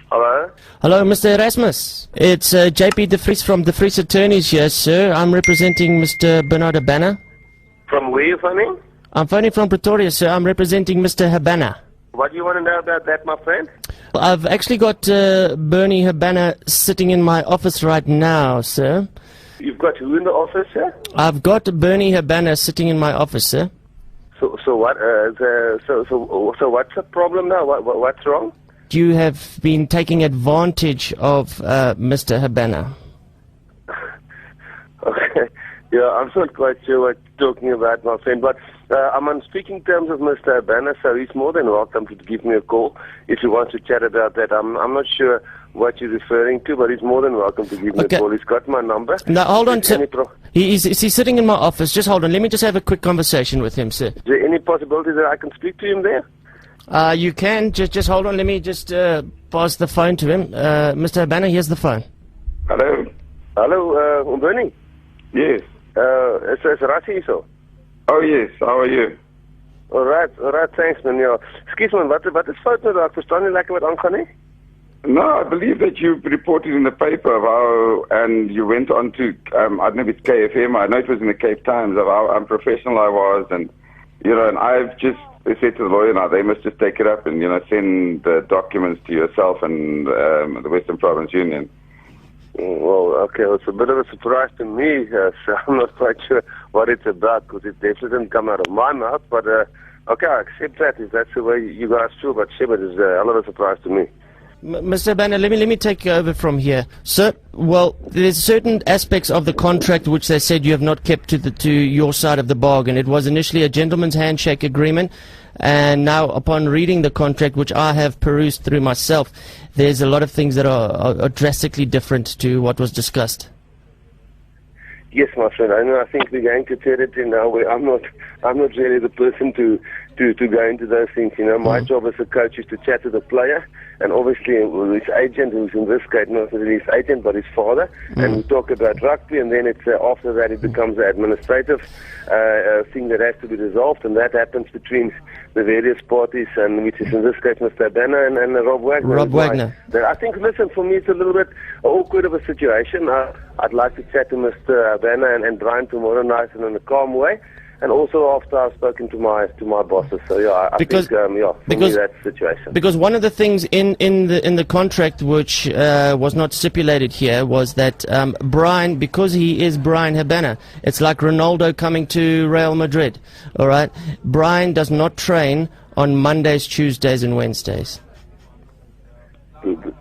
Hello? Hello, Mr. Erasmus. It's JP De Vries from De Vries Attorneys here, sir. I'm representing Mr. Bernard Habana. From where you phoning? I'm phoning from Pretoria, sir. I'm representing Mr. Habana. What do you want to know about that, my friend? I've actually got Bernie Habana sitting in my office right now, sir. You've got who in the office, sir? I've got Bernie Habana sitting in my office, sir. So what? So what's the problem now? What's wrong? You have been taking advantage of Mr. Habana. Okay. Yeah, I'm not quite sure what you're talking about, my friend, but I'm on speaking terms with Mr. Habana, so he's more than welcome to give me a call if he wants to chat about that. I'm not sure what you're referring to, but he's more than welcome to give me a call. He's got my number. Now, hold on, sir. He's sitting in my office. Just hold on. Let me just have a quick conversation with him, sir. Is there any possibility that I can speak to him there? You can. Just hold on. Let me just pass the phone to him. Mr. Habana, here's the phone. Hello? Hello, Bernie? Yes. It's Rassi, so. Oh, yes. How are you? All right, thanks, man. Ja. Excuse me, wat is fout met dat? Verstaan nie lekker wat aangaan nie? No, I believe that you reported in the paper of how, and you went on to, I don't know if it's KFM, I know it was in the Cape Times, of how unprofessional I was, and, and I've just said to the lawyer now, they must just take it up and, send the documents to yourself and the Western Province Union. Well, okay, well, it's a bit of a surprise to me, so I'm not quite sure what it's about, because it definitely didn't come out of my mouth, but, okay, I accept that, if that's the way you guys feel, but Shepard is a hell of a surprise to me. Mr. Habana, let me take over from here. Sir, well, there's certain aspects of the contract which they said you have not kept to your side of the bargain. It was initially a gentleman's handshake agreement, and now upon reading the contract, which I have perused through myself, there's a lot of things that are drastically different to what was discussed. Yes, my friend. I think we're going to territory now where I'm not really the person to go into those things. My job as a coach is to chat to the player, and obviously his agent, who's in this case not really his agent but his father, and we talk about rugby, and then it's after that it becomes an administrative thing that has to be resolved, and that happens between the various parties, and which is in this case Mr. Habana and Rob Wagner. Rob Wagner. I think, listen, for me it's a little bit awkward of a situation. I'd like to chat to Mr. Habana and Brian tomorrow night and in a calm way. And also after I've spoken to my bosses, so yeah, I think for me that's the situation. Because one of the things in the contract which was not stipulated here was that Brian, because he is Brian Habana, it's like Ronaldo coming to Real Madrid. All right, Brian does not train on Mondays, Tuesdays, and Wednesdays. Do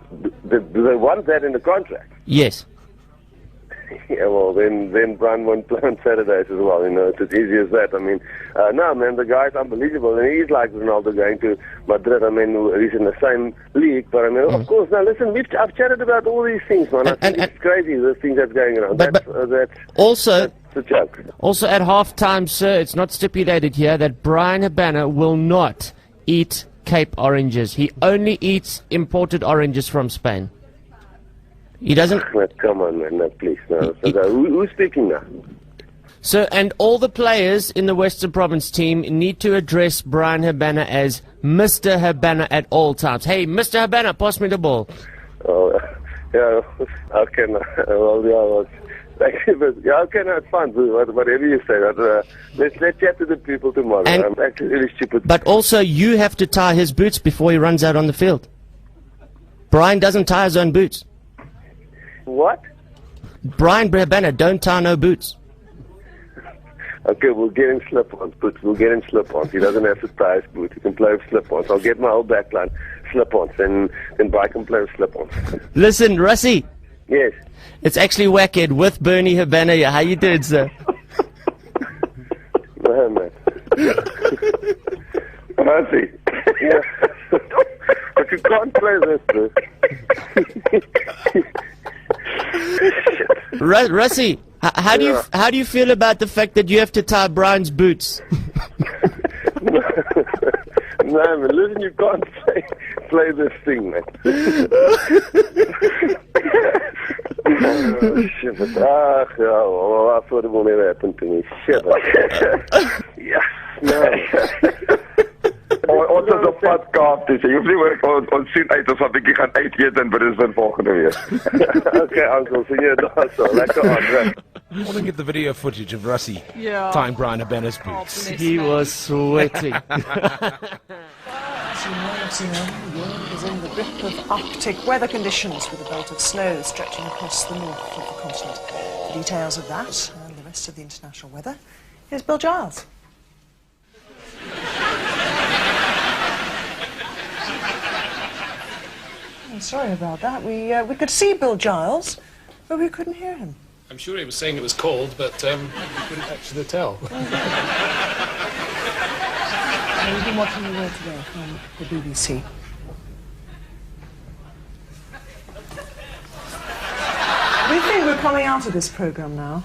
they want that in the contract? Yes. Yeah, well, then Brian won't play on Saturdays as well, it's as easy as that. I mean, no, man, the guy's unbelievable, and he's like Ronaldo going to Madrid. I mean, he's in the same league, but I mean, of course, now listen, I've chatted about all these things, man. I think it's crazy, the things that's going around. That's a joke. Also, at half-time, sir, it's not stipulated here that Brian Habana will not eat Cape oranges. He only eats imported oranges from Spain. He doesn't... Come on, man, no, please. No. Who's speaking now? So, and all the players in the Western Province team need to address Brian Habana as Mr. Habana at all times. Hey, Mr. Habana, pass me the ball. Oh, yeah, okay, no. Well, yeah, thank you, but, yeah, okay, no, it's fine, whatever you say. Let's chat to the people tomorrow. I'm actually really stupid. But also, you have to tie his boots before he runs out on the field. Brian doesn't tie his own boots. What? Brian Habana, don't tie no boots. Okay, we'll get him slip-ons, but we'll get him slip-ons. He doesn't have to tie his boots. He can play with slip-ons. I'll get my whole backline slip-ons, and then Brian can play with slip-ons. Listen, Russie. Yes? It's actually Whackhead with Bernie Habana. How you doing, sir? No, man. Russie. Yeah. But you can't play this, bro. Russie, how do you feel about the fact that you have to tie Brian's boots? No, man, listen, you can't play this thing, man. Oh, shit, but, I thought it will never happen to me. Shit. Yeah, no. Ons is op pad Kaap toe. So jy hoef nie oor ons sien uit of wat ek gaan uit eet in Brisbane volgende week. Okay, uncle, so yeah, that's all. Lekker aan, right? I want to get the video footage of Russie tying Brian Habana's boots. He was sweating. Europe is in the grip of Arctic weather conditions with a belt of snow stretching across the north of the continent. For details of that and the rest of the international weather, here's Bill Giles. I'm sorry about that. We could see Bill Giles, but we couldn't hear him. I'm sure he was saying it was cold, but we couldn't actually tell. We've been watching the world today from the BBC. We think we're coming out of this programme now.